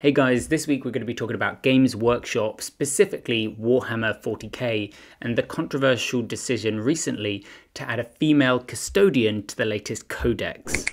Hey guys, this week we're going to be talking about Games Workshop, specifically Warhammer 40k, and the controversial decision recently to add a female custodian to the latest codex.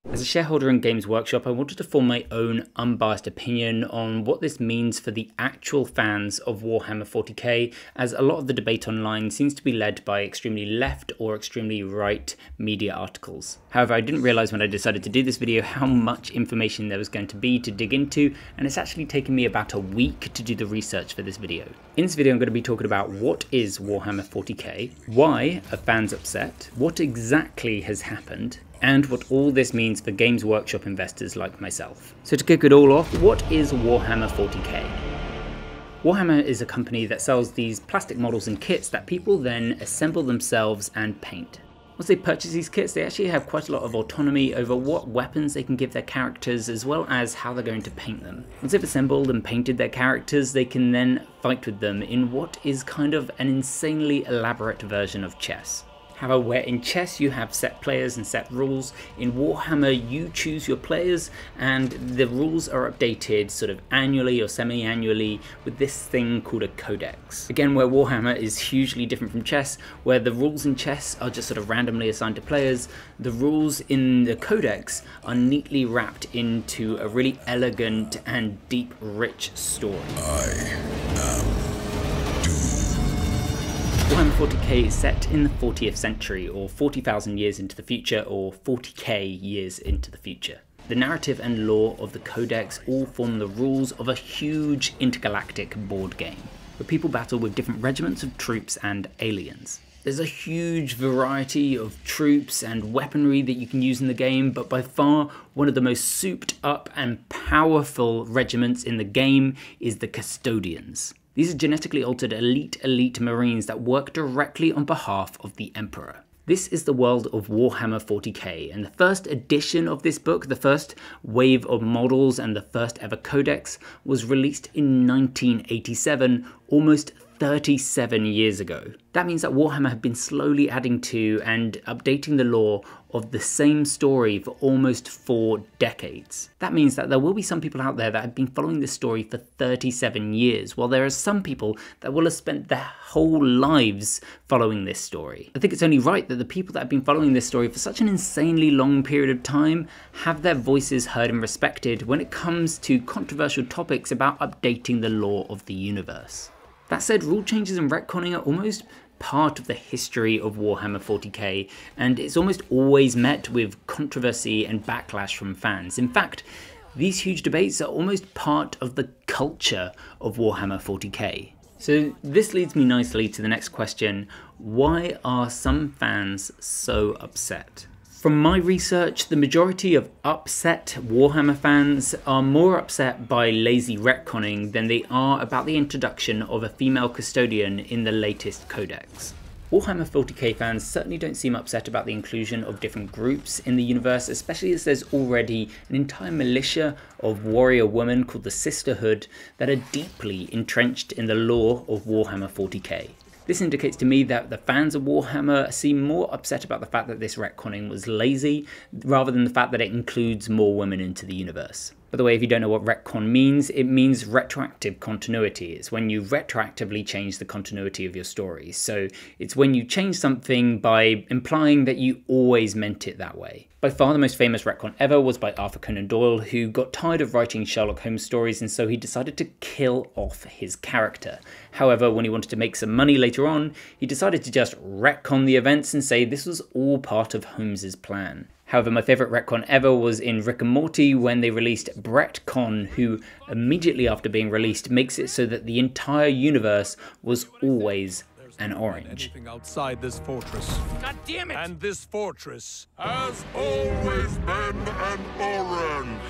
As a shareholder in Games Workshop, I wanted to form my own unbiased opinion on what this means for the actual fans of Warhammer 40k, as a lot of the debate online seems to be led by extremely left or extremely right media articles. However, I didn't realise when I decided to do this video how much information there was going to be to dig into, and it's actually taken me about a week to do the research for this video. In this video I'm going to be talking about what is Warhammer 40k, why are fans upset, what exactly has happened, and what all this means for Games Workshop investors like myself. So to kick it all off, what is Warhammer 40k? Warhammer is a company that sells these plastic models and kits that people then assemble themselves and paint. Once they purchase these kits, they actually have quite a lot of autonomy over what weapons they can give their characters, as well as how they're going to paint them. Once they've assembled and painted their characters, they can then fight with them in what is kind of an insanely elaborate version of chess. However, where in chess you have set players and set rules, in Warhammer you choose your players and the rules are updated sort of annually or semi-annually with this thing called a codex. Again, where Warhammer is hugely different from chess, where the rules in chess are just sort of randomly assigned to players, the rules in the codex are neatly wrapped into a really elegant and deep, rich story. Warhammer 40k is set in the 40th century, or 40,000 years into the future, or 40k years into the future. The narrative and lore of the Codex all form the rules of a huge intergalactic board game, where people battle with different regiments of troops and aliens. There's a huge variety of troops and weaponry that you can use in the game, but by far one of the most souped up and powerful regiments in the game is the Custodians. These are genetically altered elite marines that work directly on behalf of the Emperor. This is the world of Warhammer 40k, and the first edition of this book, the first wave of models and the first ever codex, was released in 1987, almost 37 years ago. That means that Warhammer have been slowly adding to and updating the lore of the same story for almost 4 decades. That means that there will be some people out there that have been following this story for 37 years, while there are some people that will have spent their whole lives following this story. I think it's only right that the people that have been following this story for such an insanely long period of time have their voices heard and respected when it comes to controversial topics about updating the lore of the universe. That said, rule changes and retconning are almost part of the history of Warhammer 40k, and it's almost always met with controversy and backlash from fans. In fact, these huge debates are almost part of the culture of Warhammer 40k. So this leads me nicely to the next question: why are some fans so upset? From my research, the majority of upset Warhammer fans are more upset by lazy retconning than they are about the introduction of a female custodian in the latest codex. Warhammer 40k fans certainly don't seem upset about the inclusion of different groups in the universe, especially as there's already an entire militia of warrior women called the Sisterhood that are deeply entrenched in the lore of Warhammer 40k. This indicates to me that the fans of Warhammer seem more upset about the fact that this retconning was lazy, rather than the fact that it includes more women into the universe. By the way, if you don't know what retcon means, it means retroactive continuity. It's when you retroactively change the continuity of your story. So it's when you change something by implying that you always meant it that way. By far the most famous retcon ever was by Arthur Conan Doyle, who got tired of writing Sherlock Holmes stories, and so he decided to kill off his character. However, when he wanted to make some money later on, he decided to just retcon the events and say this was all part of Holmes's plan. However, my favourite retcon ever was in Rick and Morty when they released Brett Con, who immediately after being released makes it so that the entire universe was always an orange. Outside this fortress. God damn it! And this fortress has always been an orange.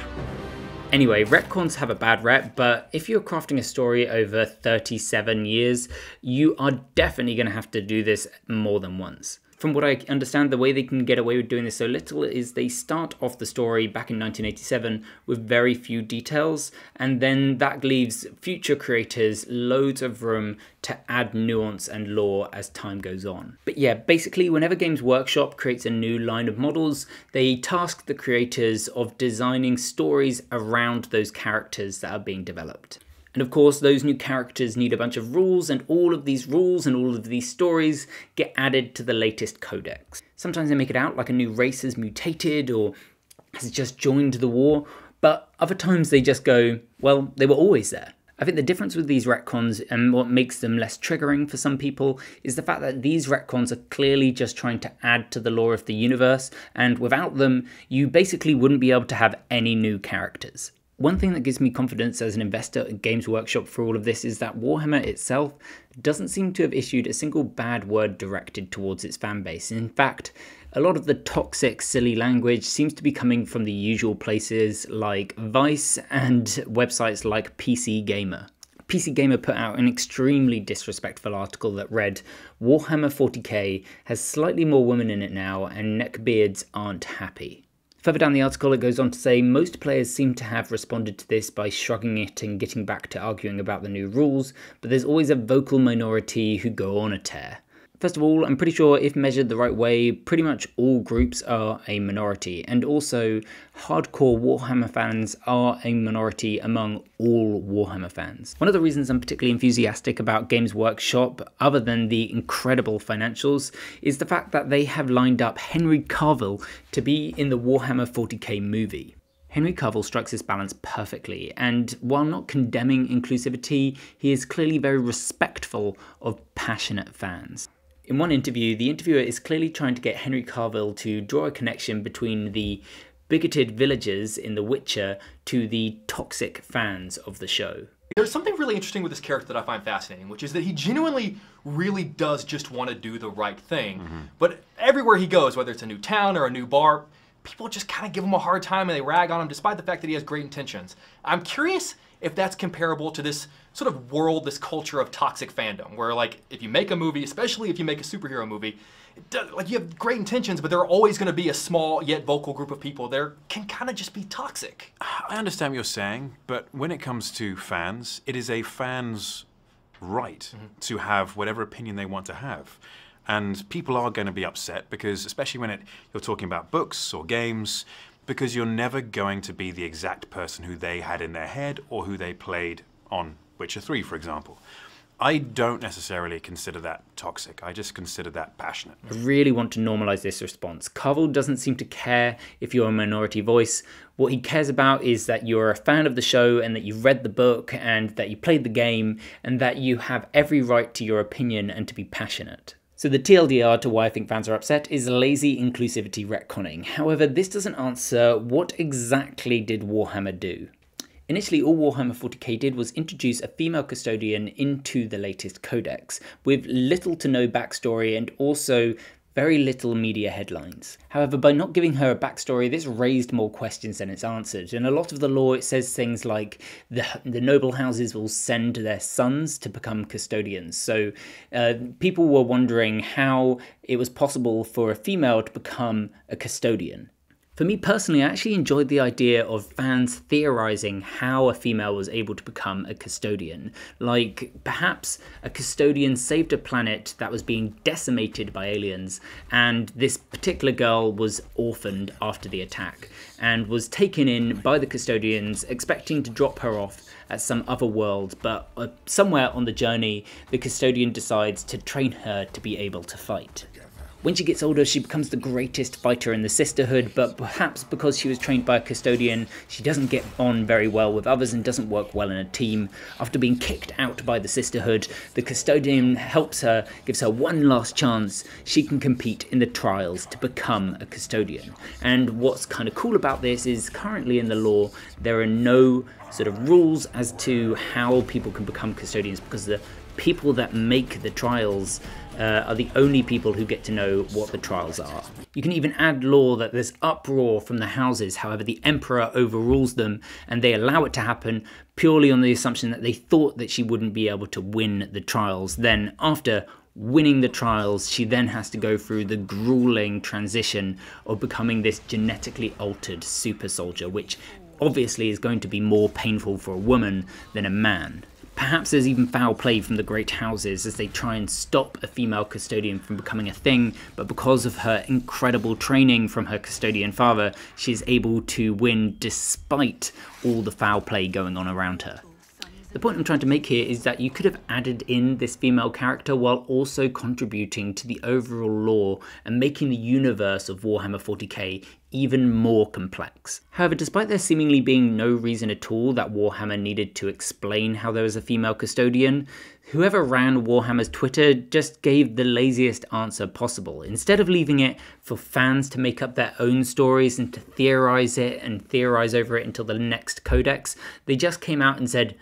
Anyway, retcons have a bad rep, but if you're crafting a story over 37 years, you are definitely going to have to do this more than once. From what I understand, the way they can get away with doing this so little is they start off the story back in 1987 with very few details, and then that leaves future creators loads of room to add nuance and lore as time goes on. But yeah, basically whenever Games Workshop creates a new line of models, they task the creators of designing stories around those characters that are being developed. And of course, those new characters need a bunch of rules, and all of these rules and all of these stories get added to the latest codex. Sometimes they make it out like a new race has mutated or has just joined the war, but other times they just go, well, they were always there. I think the difference with these retcons and what makes them less triggering for some people is the fact that these retcons are clearly just trying to add to the lore of the universe, and without them, you basically wouldn't be able to have any new characters. One thing that gives me confidence as an investor at Games Workshop for all of this is that Warhammer itself doesn't seem to have issued a single bad word directed towards its fanbase. In fact, a lot of the toxic, silly language seems to be coming from the usual places like Vice and websites like PC Gamer. PC Gamer put out an extremely disrespectful article that read, "Warhammer 40k has slightly more women in it now and neckbeards aren't happy." Further down the article, it goes on to say, most players seem to have responded to this by shrugging it and getting back to arguing about the new rules, but there's always a vocal minority who go on a tear. First of all, I'm pretty sure if measured the right way, pretty much all groups are a minority, and also hardcore Warhammer fans are a minority among all Warhammer fans. One of the reasons I'm particularly enthusiastic about Games Workshop, other than the incredible financials, is the fact that they have lined up Henry Cavill to be in the Warhammer 40k movie. Henry Cavill strikes this balance perfectly, and while not condemning inclusivity, he is clearly very respectful of passionate fans. In one interview, the interviewer is clearly trying to get Henry Cavill to draw a connection between the bigoted villagers in The Witcher to the toxic fans of the show. There's something really interesting with this character that I find fascinating, which is that he genuinely really does just want to do the right thing. But everywhere he goes, whether it's a new town or a new bar, people just kind of give him a hard time and they rag on him despite the fact that he has great intentions. I'm curious if that's comparable to this sort of world, this culture of toxic fandom, where like if you make a movie, especially if you make a superhero movie, like you have great intentions, but there are always going to be a small yet vocal group of people there can kind of just be toxic. I understand what you're saying, but when it comes to fans, it is a fan's right to have whatever opinion they want to have. And people are going to be upset because, especially when you're talking about books or games, because you're never going to be the exact person who they had in their head or who they played on Witcher 3, for example. I don't necessarily consider that toxic. I just consider that passionate. I really want to normalize this response. Carville doesn't seem to care if you're a minority voice. What he cares about is that you're a fan of the show and that you've read the book and that you played the game and that you have every right to your opinion and to be passionate. So the TLDR to why I think fans are upset is lazy inclusivity retconning. However, this doesn't answer what exactly did Warhammer do. Initially, all Warhammer 40k did was introduce a female custodian into the latest codex, with little to no backstory and also very little media headlines. However, by not giving her a backstory, this raised more questions than it's answered. In a lot of the lore, it says things like the noble houses will send their sons to become custodians. So people were wondering how it was possible for a female to become a custodian. For me personally, I actually enjoyed the idea of fans theorizing how a female was able to become a custodian. Like, perhaps a custodian saved a planet that was being decimated by aliens, and this particular girl was orphaned after the attack, and was taken in by the custodians, expecting to drop her off at some other world, but somewhere on the journey, the custodian decides to train her to be able to fight. When she gets older, she becomes the greatest fighter in the Sisterhood, but perhaps because she was trained by a custodian, she doesn't get on very well with others and doesn't work well in a team. After being kicked out by the Sisterhood, the custodian helps her, gives her one last chance. She can compete in the trials to become a custodian. And what's kind of cool about this is currently in the lore, there are no sort of rules as to how people can become custodians, because the people that make the trials are the only people who get to know what the trials are. You can even add lore that there's uproar from the houses, however the Emperor overrules them and they allow it to happen purely on the assumption that they thought that she wouldn't be able to win the trials. Then after winning the trials, she then has to go through the grueling transition of becoming this genetically altered super soldier, which obviously is going to be more painful for a woman than a man. Perhaps there's even foul play from the great houses as they try and stop a female custodian from becoming a thing, but because of her incredible training from her custodian father, she is able to win despite all the foul play going on around her. The point I'm trying to make here is that you could have added in this female character while also contributing to the overall lore and making the universe of Warhammer 40k even more complex. However, despite there seemingly being no reason at all that Warhammer needed to explain how there was a female custodian, whoever ran Warhammer's Twitter just gave the laziest answer possible. Instead of leaving it for fans to make up their own stories and to theorize over it until the next codex, they just came out and said,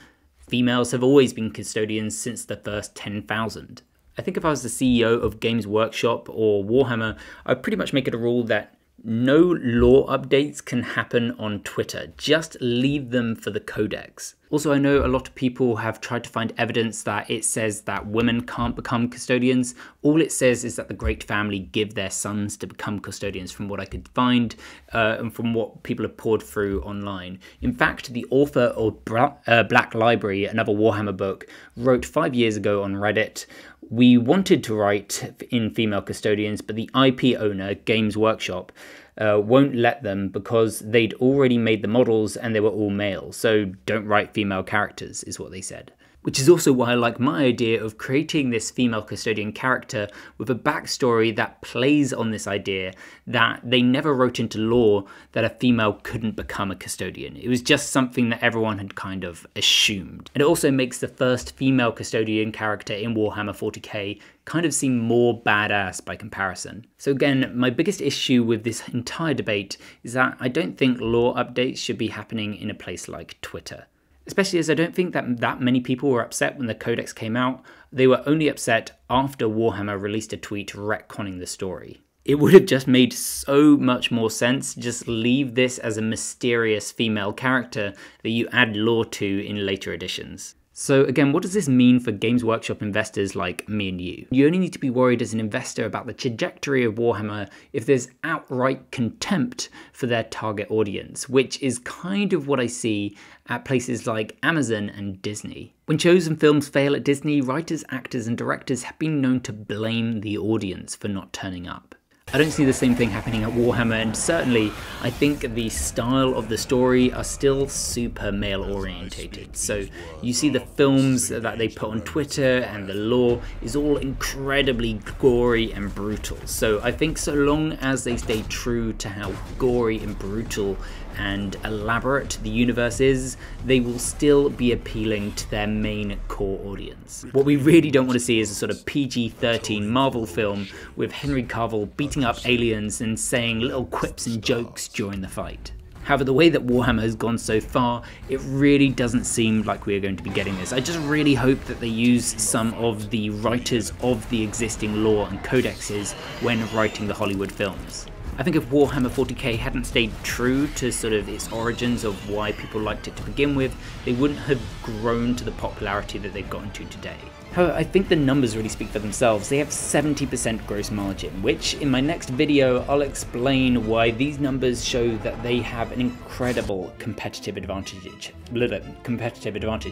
females have always been custodians since the first 10,000. I think if I was the CEO of Games Workshop or Warhammer, I'd pretty much make it a rule that no lore updates can happen on Twitter. Just leave them for the codex. Also, I know a lot of people have tried to find evidence that it says that women can't become custodians. All it says is that the Great Family give their sons to become custodians, from what I could find and from what people have poured through online. In fact, the author of Black Library, another Warhammer book, wrote 5 years ago on Reddit, "We wanted to write in female custodians, but the IP owner, Games Workshop, won't let them because they'd already made the models and they were all male, so don't write female characters," is what they said. Which is also why I like my idea of creating this female custodian character with a backstory that plays on this idea that they never wrote into lore that a female couldn't become a custodian. It was just something that everyone had kind of assumed. And it also makes the first female custodian character in Warhammer 40k kind of seem more badass by comparison. So again, my biggest issue with this entire debate is that I don't think lore updates should be happening in a place like Twitter. Especially as I don't think that many people were upset when the codex came out. They were only upset after Warhammer released a tweet retconning the story. It would have just made so much more sense to just leave this as a mysterious female character that you add lore to in later editions. So again, what does this mean for Games Workshop investors like me and you? You only need to be worried as an investor about the trajectory of Warhammer if there's outright contempt for their target audience, which is kind of what I see at places like Amazon and Disney. When shows and films fail at Disney, writers, actors and directors have been known to blame the audience for not turning up. I don't see the same thing happening at Warhammer, and certainly I think the style of the story are still super male orientated. So you see the films that they put on Twitter and the lore is all incredibly gory and brutal. So I think so long as they stay true to how gory and brutal and elaborate the universe is, they will still be appealing to their main core audience. What we really don't want to see is a sort of PG-13 Marvel film with Henry Cavill beating up aliens and saying little quips and jokes during the fight. However, the way that Warhammer has gone so far, it really doesn't seem like we're going to be getting this. I just really hope that they use some of the writers of the existing lore and codexes when writing the Hollywood films. I think if Warhammer 40k hadn't stayed true to sort of its origins of why people liked it to begin with, they wouldn't have grown to the popularity that they've gotten to today. However, I think the numbers really speak for themselves. They have 70% gross margin, which in my next video I'll explain why these numbers show that they have an incredible competitive advantage.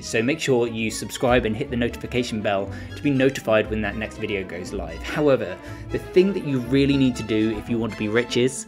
So make sure you subscribe and hit the notification bell to be notified when that next video goes live. However, the thing that you really need to do if you want to be rich is